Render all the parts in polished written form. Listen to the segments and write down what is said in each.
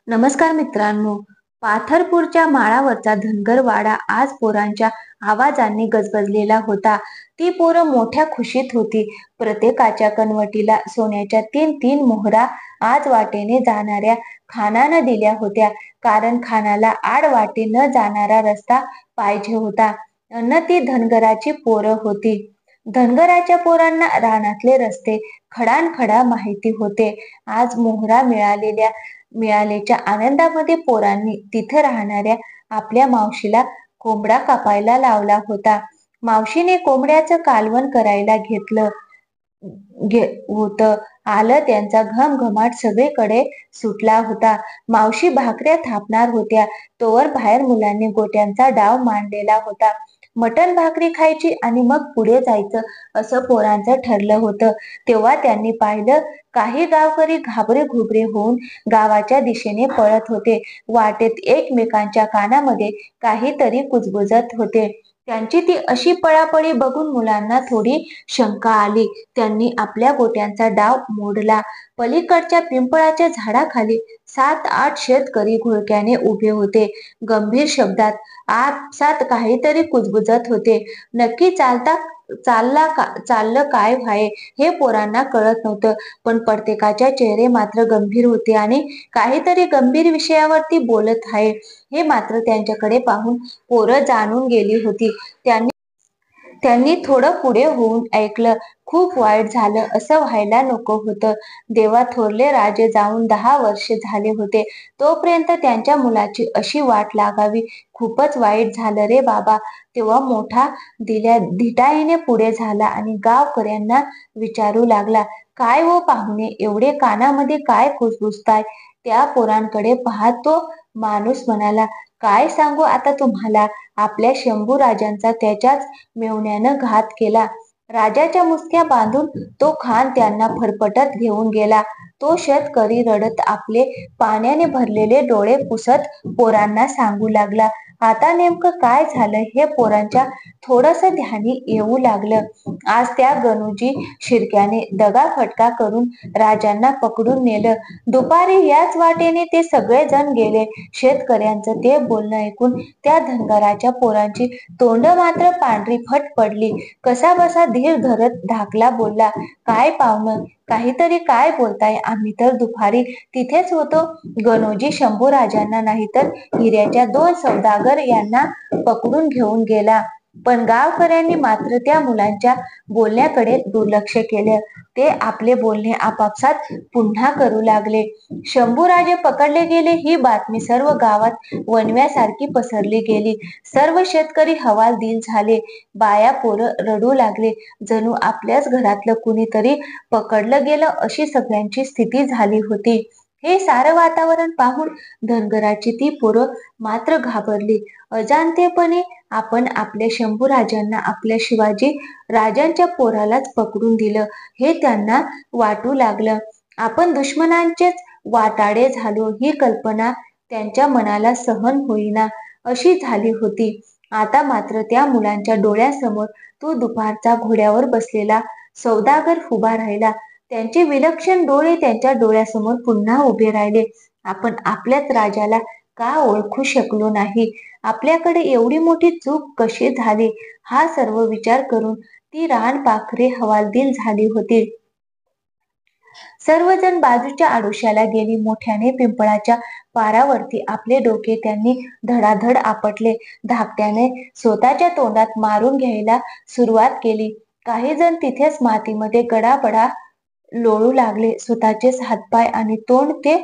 नमस्कार मित्रांनो. पाथरपूरच्या माळावरचा धनगर वाडा आज पोरांच्या आवाजाने गजबजलेला होता. ती पोरं मोठ्या खुशीत होती. प्रत्येकाच्या कनवटीला सोन्याच्या तीन तीन मोहरा आज वाटेने जाणाऱ्या खानानं दिल्या होत्या. कारण खानाला आड वाटे न जाणारा रस्ता पाहिजे होता. अन ती धनगराची पोरं होती. धनगराच्या पोरांना रानातले रस्ते खडानखडा माहिती होते. आज मोहरा मिळाल्याच्या आनंदामध्ये पोरांनी तिथे राहणाऱ्या आपल्या मावशीला कोंबडा कापायला लावला होता. मावशीने कोंबड्याचं कालवण करायला घेतलं होतं. आलं त्यांचा घमघमाट सगळीकडे सुटला होता. मावशी भाकऱ्या थापणार होत्या तोवर बाहेर मुलांनी गोट्यांचा डाव मांडलेला होता. मटण भाकरी खायची आणि मग पुढे जायचं असं पोरांचं ठरलं होतं. तेव्हा त्यांनी पाहिलं काही गावकरी घाबरे घुबरे होऊन गावाच्या दिशेने पळत होते. वाटेत एकमेकांच्या कानामध्ये काहीतरी कुजबुजत होते. त्यांची ती अशी पळापळी बघून मुलांना थोडी शंका आली. त्यांनी आपल्या गोट्यांचा डाव मोडला. पलीकडच्या पिंपळाच्या झाडाखाली 7-8 शेतकरी घोळक्याने उभे होते. गंभीर शब्दात आपसात काहीतरी कुजबुजत होते. नक्की चाललं काय व्हाये हे पोरांना कळत नव्हतं. पण प्रत्येकाचे चेहरे मात्र गंभीर होते आणि काहीतरी गंभीर विषयावरती बोलत आहे हे मात्र त्यांच्याकडे पाहून पोरं जाणून गेली होती. त्यांनी थोडं पुढे होऊन ऐकलं. खूप वाईट झालं. असं व्हायला नको होतं. देवा, थोरले राजे जाऊन 10 वर्षे झाले होते. तोपर्यंत त्यांच्या मुलाची अशी वाट लागावी. खूपच वाईट झालं रे बाबा. तेव्हा मोठा धिटाईने पुढे झाला आणि गावकऱ्यांना विचारू लागला, काय हो पाहुणे, एवढे कानामध्ये काय कुजबुजताय? त्या पोरांकडे पाहत तो माणूस म्हणाला, काय सांगू आता तुम्हाला. आपल्या शंभू राजांचा त्याच्याच मेव्हण्यानं घात केला. राजाच्या मुसक्या बांधून तो खान त्यांना फरफटत घेऊन गेला. तो शेतकरी रडत आपले पाण्याने भरलेले डोळे पुसत पोरांना सांगू लागला. आता नेमकं काय झालं हे पोरांच्या थोडंसं ध्यानी येऊ लागलं. आज त्या गणूजी शिर्क्याने दगाफटका करून राजांना पकडून नेलं. दुपारी याच वाटेने ते सगळे जण गेले. शेतकऱ्यांचं ते बोलणं ऐकून त्या धनगराच्या पोरांची तोंड मात्र पांढरी फट पडली. कसाबसा धीर धरत धाकला बोलला, काय पाहुणं, काहीतरी काय बोलताय? आम्ही तर दुपारी तिथेच होतो. गणोजी शंभूराजांना नाही तर हिऱ्याच्या 2 सौदागर यांना पकडून घेऊन गेला. पण गावकऱ्यांनी मात्र त्या मुलांच्या बोलण्याकडे दुर्लक्ष केलं. ते आपले बोलणे आपापसात पुन्हा करू लागले. शंभूराजे पकडले गेले ही बातमी सर्व गावात वणव्यासारखी पसरली गेली. सर्व शेतकरी हवालदिल झाले. बाया पोरं रडू लागले. जणू आपल्याच घरातलं कुणीतरी पकडलं गेलं अशी सगळ्यांची स्थिती झाली होती. हे सारं वातावरण पाहून धनगराची ती पोरं मात्र घाबरली. अजाणतेपणे आपण आपल्या शंभूराजांना आपल्या शिवाजी राजांच्या पोरालाच पकडून दिलं हे त्यांना वाटू लागलं. आपण दुश्मनांचेच वाटाडे झालो ही कल्पना त्यांच्या मनाला सहन होईना अशी झाली होती. आता मात्र त्या मुलांच्या डोळ्यासमोर तो दुपारचा घोड्यावर बसलेला सौदागर उभा राहिला. त्यांचे विलक्षण डोळे त्यांच्या डोळ्यासमोर पुन्हा उभे राहिले. आपण आपल्याच राजाला का ओळखू शकलो नाही? आपल्याकडे एवढी मोठी चूक कशी झाली? हा सर्व विचार करून ती रानपाखरे हवालदिल झाली होती. सर्वजण बाजूच्या आडोश्याला गेली. मोठ्याने पिंपळाच्या पारावरती आपले डोके त्यांनी धडाधड आपटले. धाकट्याने स्वतःच्या तोंडात मारून घ्यायला सुरुवात केली. काही जण तिथेच मातीमध्ये गडाबडा लोळू लागले. स्वतःचेच हातपाय आणि तोंड ते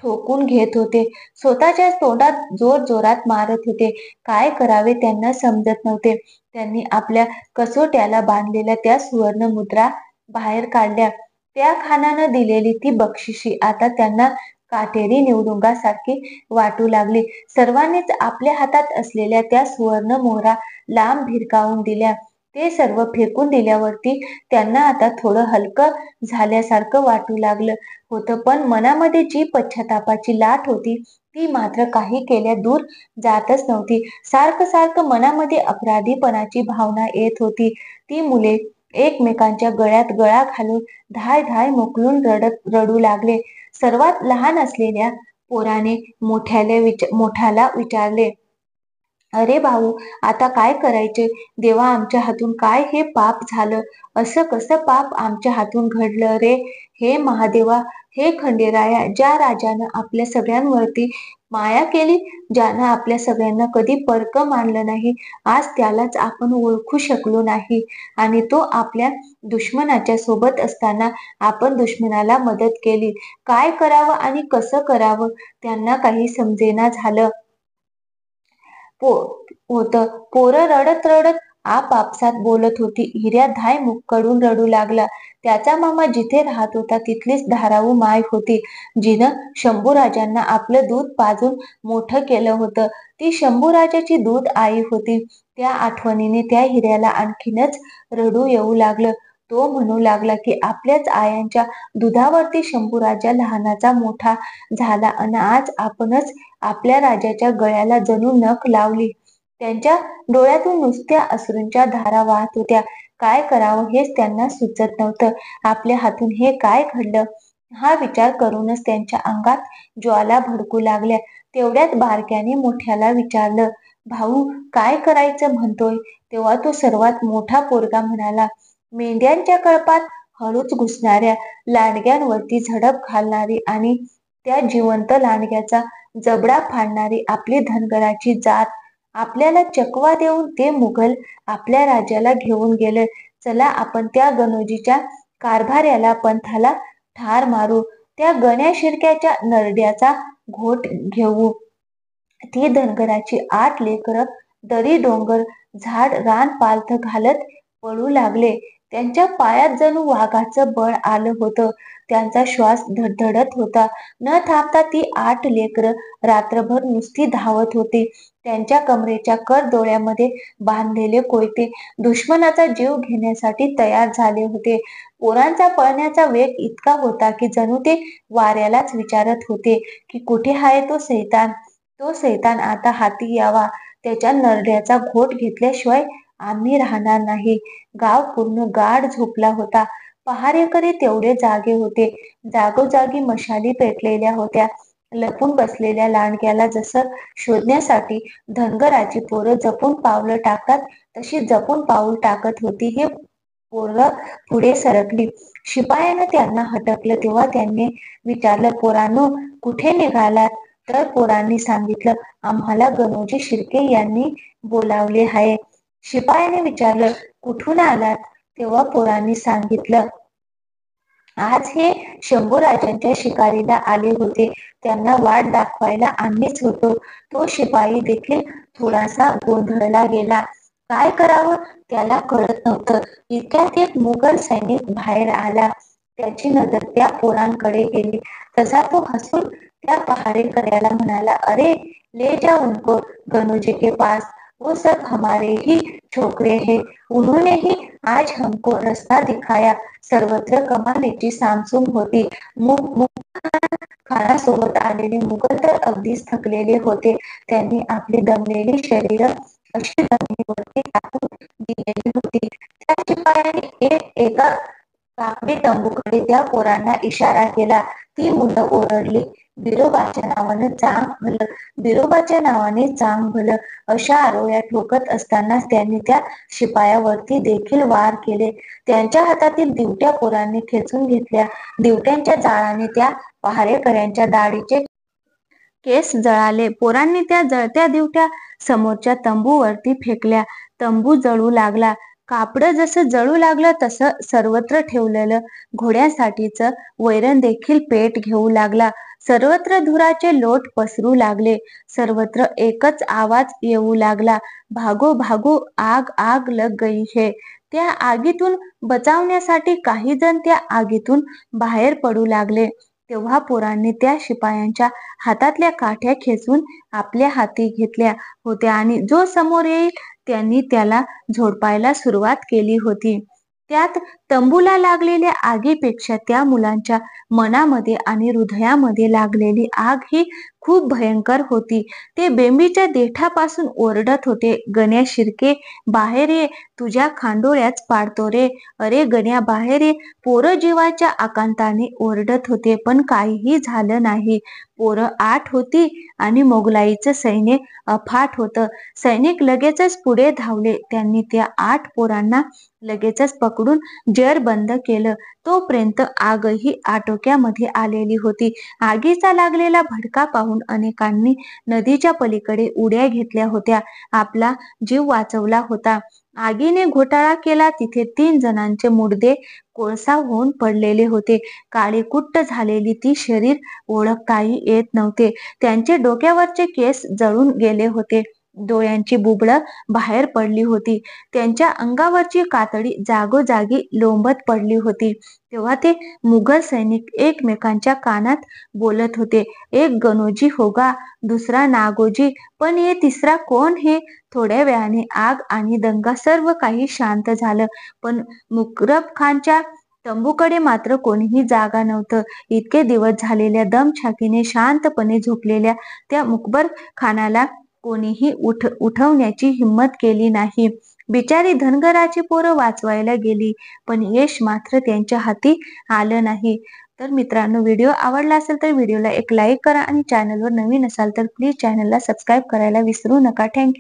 ठोकून घेत होते. स्वतःच्याच तोंडात जोरात मारत होते. काय करावे त्यांना समजत नव्हते. त्यांनी आपल्या कसोट्याला बांधलेल्या त्या सुवर्ण मुद्रा बाहेर काढल्या. त्या खानानं दिलेली ती बक्षिशी आता त्यांना काटेरी निवडुंगासारखी वाटू लागली. सर्वांनीच आपल्या हातात असलेल्या त्या सुवर्ण मोहरा लांब भिरकावून दिल्या. ते सर्व फेकून दिल्यावरती त्यांना आता थोडं हलकं झाल्यासारखं वाटू लागलं होतं. पण मनामध्ये जी पश्चातापाची लाट होती ती मात्र काही केल्या दूर जातच नव्हती. सारखं मनामध्ये अपराधीपणाची भावना येत होती. ती मुले एकमेकांच्या गळ्यात गळा घालून धाय धाय मोकलून रडू लागले. सर्वात लहान असलेल्या पोराने मोठ्याला विचारले, अरे भाऊ, आता काय करायचे? देवा, आमच्या हातून काय हे पाप झालं? असं कसं पाप आमच्या हातून घडलं रे? हे महादेवा, हे खंडेराया, ज्या राजानं आपल्या सगळ्यांवरती माया केली, ज्यानं आपल्या सगळ्यांना कधी परक मानलं नाही, आज त्यालाच आपण ओळखू शकलो नाही आणि तो आपल्या दुश्मनाच्या सोबत असताना आपण दुश्मनाला मदत केली. काय करावं आणि कसं करावं त्यांना काही समजेना झालं होतं. पोरं रडत रडत आपापसात बोलत होती. हिऱ्या धाय मुक्कडून रडू लागला. त्याचा मामा जिथे राहत होता तिथलीच धाराऊ माय होती, जिनं शंभूराजांना आपलं दूध पाजून मोठं केलं होतं. ती शंभूराजाची दूध आई होती. त्या आठवणीने त्या हिऱ्याला आणखीनच रडू येऊ लागलं. तो म्हणू लागला की आपल्याच आयांच्या दुधावरती शंभूराजा लहानाचा मोठा झाला अन आज आपणच आपल्या राजाच्या गळ्याला जणू नख लावली. त्यांच्या डोळ्यातून नुसत्या अश्रूंच्या धारा वाहत होत्या. काय करावं हेच त्यांना सुचत नव्हतं. आपल्या हातून हे काय घडलं? हा विचार करूनच त्यांच्या अंगात ज्वाला भडकू लागल्या. तेवढ्यात बारक्याने मोठ्याला विचारलं, भाऊ, काय करायचं म्हणतोय? तेव्हा तो सर्वात मोठा पोरगा म्हणाला, मेंढ्यांच्या कळपात हळूच घुसणाऱ्या लांडग्यांवरती झडप घालणारी आणि त्या जिवंत लांडग्याचा जबडा फाडणारी आपली धनगराची जात. आपल्याला चकवा देऊन ते मुघल आपल्या राज्याला घेऊन गेले. चला आपण त्या गणोजीच्या कारभाऱ्याला पंथाला ठार मारू. त्या गण्या शिर्क्याच्या नरड्याचा घोट घेऊ. ती धनगराची 8 लेकरं दरी डोंगर झाड रान पालथ घालत पळू लागले. त्यांच्या पायात जणू वाघाचं बळ आलं होतं. त्यांचा श्वास धडधडत होता. न थांबता ती 8 लेकरं रात्रभर नुसती धावत होती. त्यांच्या कमरेच्या करदोळ्यामध्ये बांधलेले कोयते दुश्मनाचा जीव घेण्यासाठी तयार झाले होते. पोरांचा पळण्याचा वेग इतका होता की जणू ते वाऱ्यालाच विचारत होते की कुठे आहे तो सैतान? तो सैतान आता हाती यावा. त्याच्या नरड्याचा घोट घेतल्याशिवाय आम्ही राहणार नाही. गाव पूर्ण गाढ झोपला होता. पहारेकरी तेवढे जागे होते. जागोजागी मशाली पेटलेल्या होत्या. लपून बसलेल्या लांडग्याला जसं शोधण्यासाठी धनगराची पोरं जपून पावलं टाकतात तशी जपून पाऊल टाकत होती ही पोरं पुढे सरकली. शिपायानं त्यांना हटकलं तेव्हा त्यांनी विचारलं, पोरांनो, कुठे निघालात? तर पोरांनी सांगितलं, आम्हाला गणोजी शिर्के यांनी बोलावले आहे. शिपायाने विचारलं, कुठून आलात? तेव्हा पोरांनी सांगितलं, आज हे शंभूराजांच्या शिकारीला आले होते. त्यांना वाट दाखवायला आम्हीच होतो. तो शिपाई देखील थोडासा गोंधळला गेला. काय करावं त्याला कळत नव्हतं. इतक्यात एक मुघल सैनिक बाहेर आला. त्याची नजर त्या पोरांकडे गेली तसा तो हसून त्या पहारेकऱ्याला म्हणाला, अरे ले जाओ उनको गणोजी के पास, वो सब हमारे ही छोकरे हैं. उन्होंने ही आज हमको रास्ता दिखाया. सर्वत्र कमालीची सामसूम होती. खानासोबत आलेले मुघल तर अगदीच थकलेले होते. त्यांनी आपली दमलेली शरीर अशी जमिनीवरती टाकून दिलेली होती. त्या शिपायाने एका काकडी तंबूकडे त्या पोरांना इशारा केला. ती मुलं ओरडली, बिरोबाच्या नावानं चांग भलं, बिरोबाच्या नावाने चांग भलं, अशा आरोळ्या ठोकत असतानाच त्यांनी त्या शिपायावरती देखील वार केले. त्यांच्या हातातील दिवट्या पोरांनी खेचून घेतल्या. दिवट्यांच्या जाळाने त्या पहारेकऱ्यांच्या दाढीचे केस जळाले. पोरांनी त्या जळत्या दिवट्या समोरच्या तंबूवरती फेकल्या. तंबू जळू लागला. कापडं जसं जळू लागलं तसं सर्वत्र ठेवलेलं घोड्यांसाठीचं वैरण देखील पेट घेऊ लागला. सर्वत्र धुराचे लोट पसरू लागले. सर्वत्र एकच आवाज येऊ लागला, भागो भागो, आग आग लग गई है. त्या आगीतून बचावण्यासाठी काही जण त्या आगीतून बाहेर पडू लागले. तेव्हा पोरांनी त्या शिपायांच्या हातातल्या काठ्या खेचून आपल्या हाती घेतल्या होत्या आणि जो समोर येईल त्यांनी त्याला झोडपायला सुरुवात केली होती. त्यात तंबूला लागलेल्या आगीपेक्षा त्या मुलांच्या मनामध्ये आणि हृदयामध्ये लागलेली आग ही खूप भयंकर होती. ते बेंबीच्या देठापासून ओरडत होते, "गण्या शिर्के, बाहेर ये, तुझ्या खांडोळ्याच पाडतो रे, अरे गण्या बाहेर ये." पोरं जीवाच्या आकांताने ओरडत होते, पण काहीही झालं नाही. पोरं 8 होती आणि मोगलाईचं सैन्य अफाट होतं. सैनिक लगेचच पुढे धावले. त्यांनी त्या 8 पोरांना लगेचच पकडून जेरबंद केलं. तोपर्यंत आगही आटोक्यामध्ये आलेली होती. आगीचा लागलेला भडका पाहून अनेकांनी नदीच्या पलीकडे उड्या घेतल्या होत्या. आपला जीव वाचवला होता. आगीने घोटाळा केला तिथे 3 जणांचे मुडदे कोळसा होऊन पडलेले होते. काळीकुट्ट झालेली ती शरीर ओळखताही येत नव्हते. त्यांचे डोक्यावरचे केस जळून गेले होते. डोळ्यांची बुबुळं बाहेर पडली होती. त्यांच्या अंगावरची कातडी जागोजागी लोंबत पडली होती. तेव्हा ते मुघल सैनिक एकमेकांच्या कानात बोलत होते, "एक गणोजी होगा, दुसरा नागोजी, पण ये तिसरा कोण है?" थोड्या वेळाने आग आणि दंगा सर्व काही शांत झालं, पण मुकरब खानच्या तंबूकडे मात्र कोणीही जागा नव्हतं. इतके दिवस झालेल्या दमछाकीने शांतपणे झोपलेल्या त्या मुकबर खानाला कोणीही उठवण्याची हिंमत केली नाही. बिचारी धनगराची पोरं वाचवायला गेली, पण यश मात्र त्यांच्या हाती आलं नाही. तर मित्रांनो, व्हिडिओ आवडला असेल तर व्हिडिओला एक लाईक करा आणि चॅनलवर नवीन असाल तर प्लीज चॅनलला सबस्क्राईब करायला विसरू नका. थँक्यू.